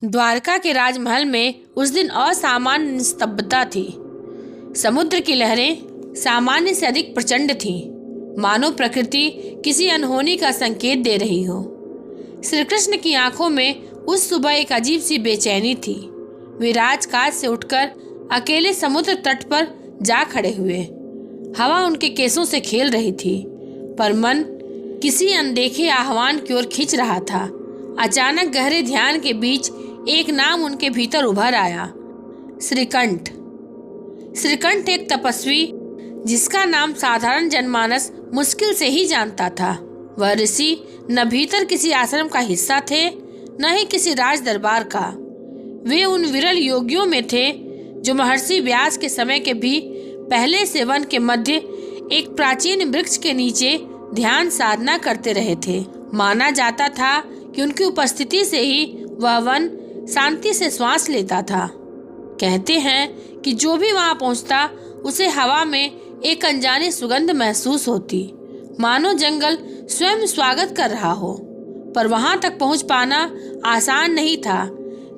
द्वारका के राजमहल में उस दिन असामान्य निस्तब्धता थी। समुद्र की लहरें सामान्य से अधिक प्रचंड थीं, मानो प्रकृति किसी अनहोनी का संकेत दे रही हो। श्री कृष्ण की आंखों में उस सुबह एक अजीब सी बेचैनी थी। वे राजकाज से उठकर अकेले समुद्र तट पर जा खड़े हुए। हवा उनके केसों से खेल रही थी, पर मन किसी अनदेखे आह्वान की ओर खींच रहा था। अचानक गहरे ध्यान के बीच एक नाम उनके भीतर उभर आया, श्रीकंठ। श्रीकंठ एक तपस्वी, जिसका नाम साधारण जनमानस मुश्किल से ही जानता था। वह ऋषि न भीतर किसी आश्रम का हिस्सा थे, न ही किसी राज दरबार का। वे उन विरल योगियों में थे जो महर्षि व्यास के समय के भी पहले से वन के मध्य एक प्राचीन वृक्ष के नीचे ध्यान साधना करते रहे थे। माना जाता था कि उनकी उपस्थिति से ही वह वन शांति से श्वास लेता था। कहते हैं कि जो भी वहां पहुंचता उसे हवा में एक अनजानी सुगंध महसूस होती, मानो जंगल स्वयं स्वागत कर रहा हो। पर वहां तक पहुंच पाना आसान नहीं था।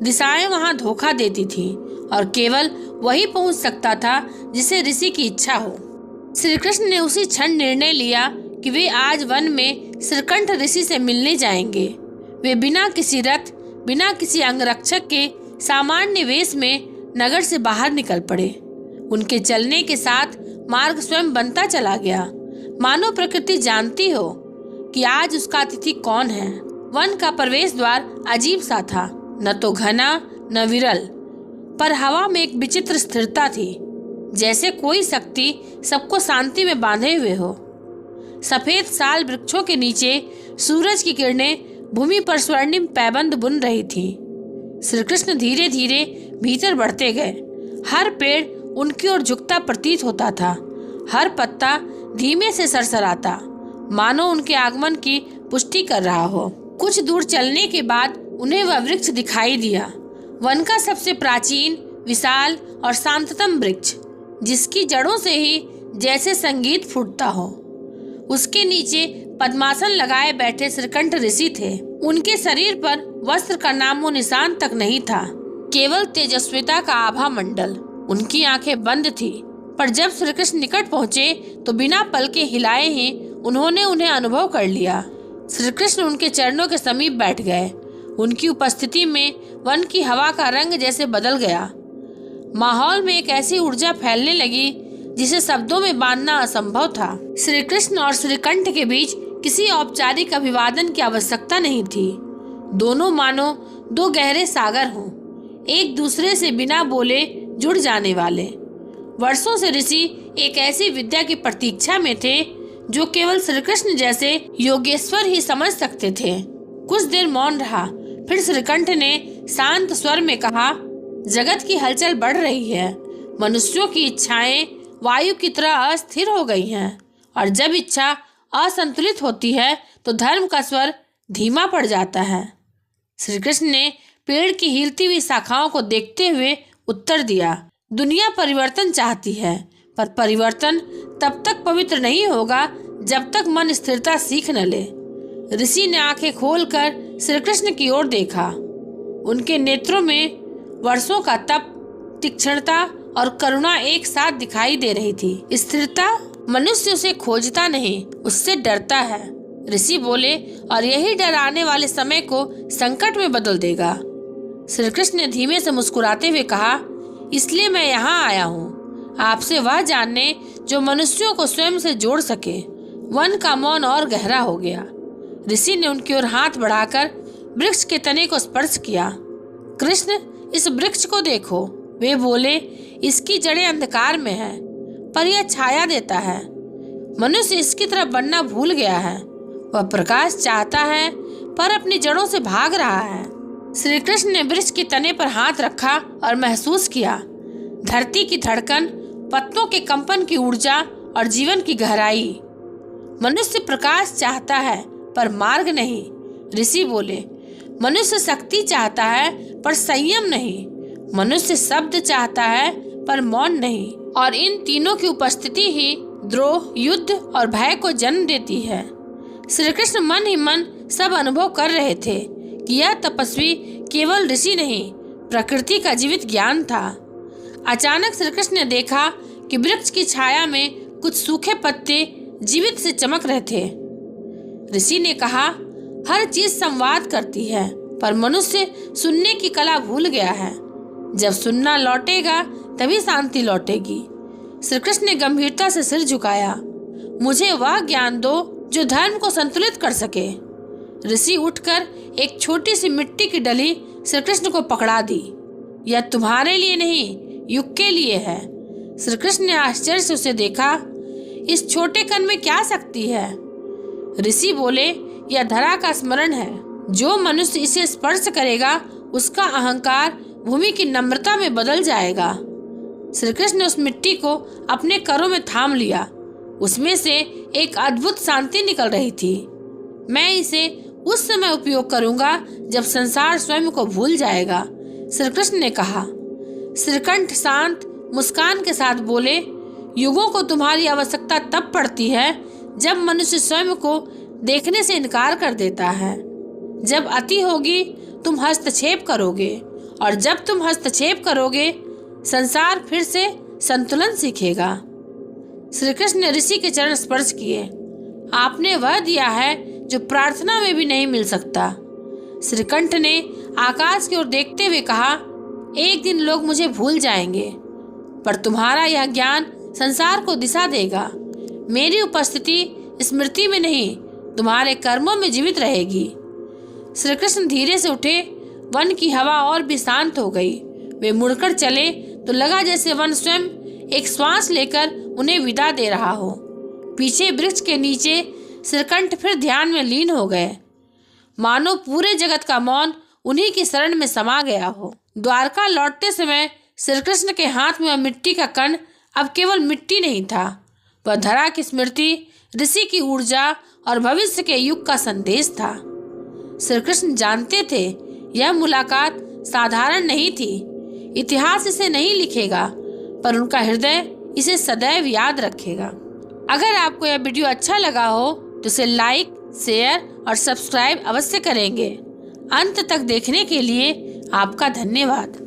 दिशाएं वहां धोखा देती थीं और केवल वही पहुंच सकता था जिसे ऋषि की इच्छा हो। श्री कृष्ण ने उसी क्षण निर्णय लिया कि वे आज वन में श्रीकंठ ऋषि से मिलने जाएंगे। वे बिना किसी रथ, बिना किसी अंगरक्षक के सामान्य वेश में नगर से बाहर निकल पड़े। उनके चलने के साथ मार्ग स्वयं बनता चला गया, मानो प्रकृति जानती हो कि आज उसका अतिथि कौन है। वन का प्रवेश द्वार अजीब सा था, न तो घना न विरल, पर हवा में एक विचित्र स्थिरता थी, जैसे कोई शक्ति सबको शांति में बांधे हुए हो। सफेद साल वृक्षों के नीचे सूरज की किरणें भूमि पर स्वर्णिम पैबंद बुन रही थी। श्री कृष्ण धीरे धीरे भीतर बढ़ते गए। हर पेड़ उनकी ओर झुकता प्रतीत होता था, हर पत्ता धीमे से सरसराता, मानो उनके आगमन की पुष्टि कर रहा हो। कुछ दूर चलने के बाद उन्हें वह वृक्ष दिखाई दिया, वन का सबसे प्राचीन, विशाल और शांततम वृक्ष, जिसकी जड़ों से ही जैसे संगीत फूटता हो। उसके नीचे पद्मासन लगाए बैठे श्रीकंठ ऋषि थे। उनके शरीर पर वस्त्र का नामो निशान तक नहीं था, केवल तेजस्विता का आभा मंडल। उनकी आंखें बंद थी, पर जब श्री कृष्ण निकट पहुंचे तो बिना पलके हिलाए ही उन्होंने उन्हें अनुभव कर लिया। श्री कृष्ण उनके चरणों के समीप बैठ गए। उनकी उपस्थिति में वन की हवा का रंग जैसे बदल गया। माहौल में एक ऐसी ऊर्जा फैलने लगी जिसे शब्दों में बांधना असंभव था। श्री कृष्ण और श्रीकंठ के बीच किसी औपचारिक अभिवादन की आवश्यकता नहीं थी। दोनों मानो दो गहरे सागर हों, एक दूसरे से बिना बोले जुड़ जाने वाले। वर्षों से ऋषि एक ऐसी विद्या की प्रतीक्षा में थे जो केवल श्री कृष्ण जैसे योगेश्वर ही समझ सकते थे। कुछ देर मौन रहा, फिर श्रीकंठ ने शांत स्वर में कहा, जगत की हलचल बढ़ रही है। मनुष्यों की इच्छाएं वायु की तरह अस्थिर हो गई हैं, और जब इच्छा असंतुलित होती है तो धर्म का स्वर धीमा पड़ जाता है। श्री कृष्ण ने पेड़ की हिलती हुई शाखाओं को देखते हुए उत्तर दिया, दुनिया परिवर्तन चाहती है, पर परिवर्तन तब तक पवित्र नहीं होगा जब तक मन स्थिरता सीख न ले। ऋषि ने आंखें खोलकर श्री कृष्ण की ओर देखा। उनके नेत्रों में वर्षों का तप, तीक्ष्णता और करुणा एक साथ दिखाई दे रही थी। स्थिरता मनुष्य उसे खोजता नहीं, उससे डरता है, ऋषि बोले, और यही डर आने वाले समय को संकट में बदल देगा। श्री कृष्ण ने धीमे से मुस्कुराते हुए कहा, इसलिए मैं यहाँ आया हूँ, आपसे वह जानने जो मनुष्यों को स्वयं से जोड़ सके। वन का मौन और गहरा हो गया। ऋषि ने उनकी ओर हाथ बढ़ाकर वृक्ष के तने को स्पर्श किया। कृष्ण, इस वृक्ष को देखो, वे बोले, इसकी जड़ें अंधकार में हैं, पर यह छाया देता है। मनुष्य इसकी तरफ बनना भूल गया है। वह प्रकाश चाहता है, पर अपनी जड़ों से भाग रहा है। श्री कृष्ण ने वृक्ष के तने पर हाथ रखा और महसूस किया धरती की धड़कन, पत्तों के कंपन की ऊर्जा और जीवन की गहराई। मनुष्य प्रकाश चाहता है, पर मार्ग नहीं, ऋषि बोले। मनुष्य शक्ति चाहता है, पर संयम नहीं। मनुष्य शब्द चाहता है, पर मौन नहीं। और इन तीनों की उपस्थिति ही द्रोह, युद्ध और भय को जन्म देती है। श्री कृष्ण मन ही मन सब अनुभव कर रहे थे कि यह तपस्वी केवल ऋषि नहीं, प्रकृति का जीवित ज्ञान था। अचानक श्री कृष्ण ने देखा कि वृक्ष की छाया में कुछ सूखे पत्ते जीवित से चमक रहे थे। ऋषि ने कहा, हर चीज संवाद करती है, पर मनुष्य सुनने की कला भूल गया है। जब सुनना लौटेगा तभी शांति लौटेगी। श्री कृष्ण ने गंभीरता से सिर झुकाया। मुझे वह ज्ञान दो जो धर्म को संतुलित कर सके। ऋषि उठकर एक छोटी सी मिट्टी की डली श्री कृष्ण को पकड़ा दी। यह तुम्हारे लिए नहीं, युग के लिए है। श्री कृष्ण ने आश्चर्य से उसे देखा। इस छोटे कण में क्या शक्ति है? ऋषि बोले, यह धरा का स्मरण है। जो मनुष्य इसे स्पर्श करेगा उसका अहंकार भूमि की नम्रता में बदल जाएगा। श्री कृष्ण ने उस मिट्टी को अपने करों में थाम लिया। उसमें से एक अद्भुत शांति निकल रही थी। मैं इसे उस समय उपयोग करूंगा जब संसार स्वयं को भूल जाएगा, श्री कृष्ण ने कहा। श्रीकंठ शांत मुस्कान के साथ बोले, युगों को तुम्हारी आवश्यकता तब पड़ती है जब मनुष्य स्वयं को देखने से इनकार कर देता है। जब अति होगी तुम हस्तक्षेप करोगे, और जब तुम हस्तक्षेप करोगे संसार फिर से संतुलन सीखेगा। श्री कृष्ण ने ऋषि के चरण स्पर्श किए। आपने वह दिया है जो प्रार्थना में भी नहीं मिल सकता। श्रीकंठ ने आकाश की ओर देखते हुए कहा, एक दिन लोग मुझे भूल जाएंगे, पर तुम्हारा यह ज्ञान संसार को दिशा देगा। मेरी उपस्थिति स्मृति में नहीं, तुम्हारे कर्मों में जीवित रहेगी। श्री कृष्ण धीरे से उठे। वन की हवा और भी शांत हो गई। वे मुड़कर चले तो लगा जैसे वन स्वयं एक श्वास लेकर उन्हें विदा दे रहा हो। पीछे वृक्ष के नीचे श्रीकंठ फिर ध्यान में लीन हो गए, मानो पूरे जगत का मौन उन्हीं की शरण में समा गया हो। द्वारका लौटते समय श्री कृष्ण के हाथ में वह मिट्टी का कण अब केवल मिट्टी नहीं था, वह धरा की स्मृति, ऋषि की ऊर्जा और भविष्य के युग का संदेश था। श्री कृष्ण जानते थे यह मुलाकात साधारण नहीं थी। इतिहास इसे नहीं लिखेगा, पर उनका हृदय इसे सदैव याद रखेगा। अगर आपको यह वीडियो अच्छा लगा हो तो इसे लाइक, शेयर और सब्सक्राइब अवश्य करेंगे। अंत तक देखने के लिए आपका धन्यवाद।